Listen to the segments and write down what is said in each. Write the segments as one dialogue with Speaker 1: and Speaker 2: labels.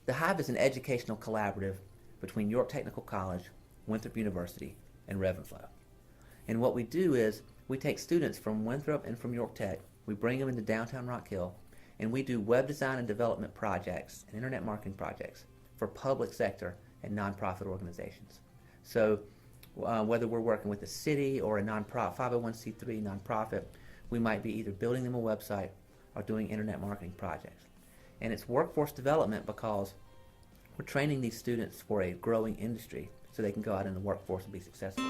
Speaker 1: The Hive is an educational collaborative between York Technical College, Winthrop University, and Revenflow. And what we do is we take students from Winthrop and from York Tech, we bring them into downtown Rock Hill, and we do web design and development projects and internet marketing projects for public sector and nonprofit organizations. So whether we're working with the city or a nonprofit, 501c3 nonprofit, we might be either building them a website or doing internet marketing projects. And it's workforce development because we're training these students for a growing industry so they can go out in the workforce and be successful.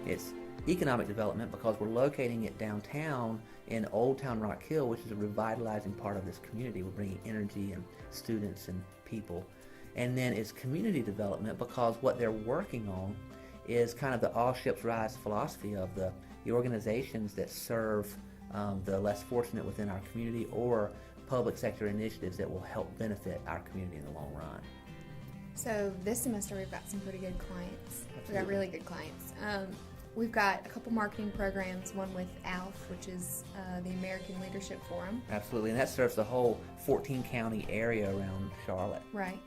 Speaker 1: It's economic development because we're locating it downtown in Old Town Rock Hill, which is a revitalizing part of this community. We're bringing energy and students and people. And then it's community development because what they're working on is kind of the all ships rise philosophy of the organizations that serve the less fortunate within our community, or public sector initiatives that will help benefit our community in the long run.
Speaker 2: So this semester we've got some pretty good clients.
Speaker 1: Absolutely.
Speaker 2: We've got really good clients. We've got a couple marketing programs, one with ALF, which is the American Leadership Forum.
Speaker 1: Absolutely, and that serves the whole 14-county area around Charlotte.
Speaker 2: Right.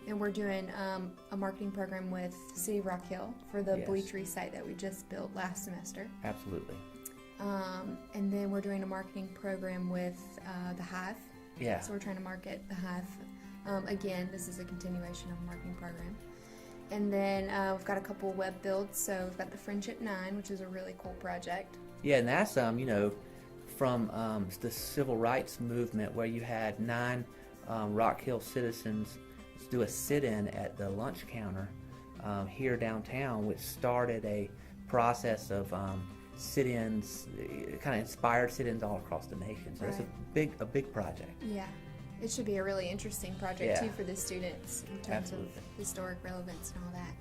Speaker 2: And we're doing a marketing program with City of Rock Hill for the
Speaker 1: Yes.
Speaker 2: Bleachery site that we just built last semester.
Speaker 1: Absolutely.
Speaker 2: And then we're doing a marketing program with the Hive.
Speaker 1: Yeah.
Speaker 2: So we're trying to market the Hive. Again, this is a continuation of a marketing program. And then we've got a couple web builds. So we've got the Friendship 9, which is a really cool project.
Speaker 1: Yeah, and that's from the civil rights movement, where you had 9 Rock Hill citizens do a sit-in at the lunch counter here downtown, which started a process of sit-ins, kind of inspired sit-ins all across the nation. So
Speaker 2: Right.
Speaker 1: it's a big project.
Speaker 2: Yeah. It should be a really interesting project,
Speaker 1: Yeah.
Speaker 2: too, for the students in terms
Speaker 1: Absolutely.
Speaker 2: of historic relevance and all that.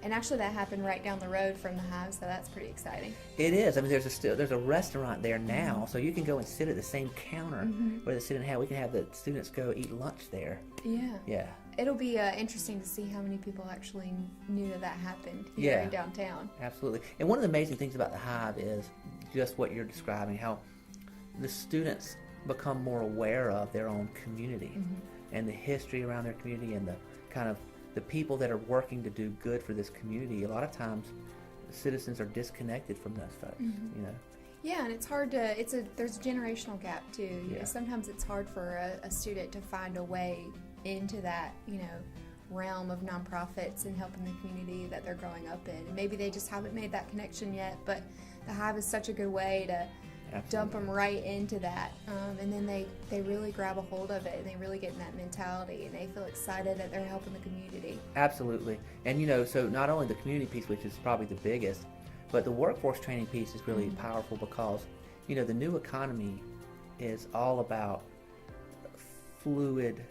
Speaker 2: And actually that happened right down the road from the Hive, so that's pretty exciting.
Speaker 1: It is. I mean, there's a restaurant there now, so you can go and sit at the same counter where the sit-in had. We can have the students go eat lunch there.
Speaker 2: Yeah.
Speaker 1: Yeah.
Speaker 2: It'll be interesting to see how many people actually knew that happened here
Speaker 1: Yeah.
Speaker 2: in downtown.
Speaker 1: Absolutely. And one of the amazing things about the Hive is just what you're describing, how the students become more aware of their own community and the history around their community and the kind of the people that are working to do good for this community. A lot of times citizens are disconnected from those folks,
Speaker 2: Yeah, and it's hard to, there's a generational gap too. You know,
Speaker 1: Yeah.
Speaker 2: sometimes it's hard for a student to find a way into that, realm of nonprofits and helping the community that they're growing up in. And maybe they just haven't made that connection yet, but the Hive is such a good way to dump them right into that. And then they really grab a hold of it, and they really get in that mentality, and they feel excited that they're helping the community.
Speaker 1: Absolutely. And so not only the community piece, which is probably the biggest, but the workforce training piece is really powerful because, the new economy is all about fluid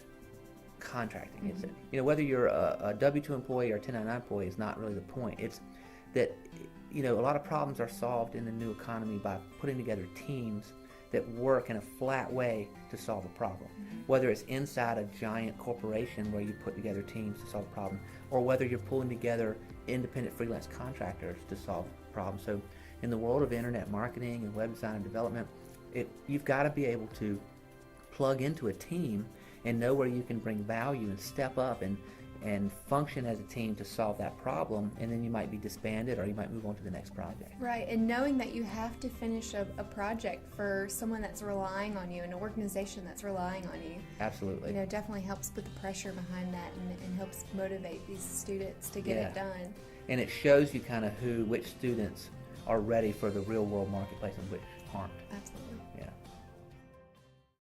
Speaker 1: contracting. It's whether you're a W-2 employee or a 1099 employee is not really the point. It's that a lot of problems are solved in the new economy by putting together teams that work in a flat way to solve a problem. Whether it's inside a giant corporation where you put together teams to solve a problem, or whether you're pulling together independent freelance contractors to solve a problem. So in the world of internet marketing and web design and development, you've got to be able to plug into a team and know where you can bring value and step up and function as a team to solve that problem, and then you might be disbanded or you might move on to the next project.
Speaker 2: Right, and knowing that you have to finish a project for someone that's relying on you, an organization that's relying on you.
Speaker 1: Absolutely.
Speaker 2: Definitely helps put the pressure behind that and helps motivate these students to get it done.
Speaker 1: And it shows you kind of which students are ready for the real world marketplace and which aren't.
Speaker 2: Absolutely.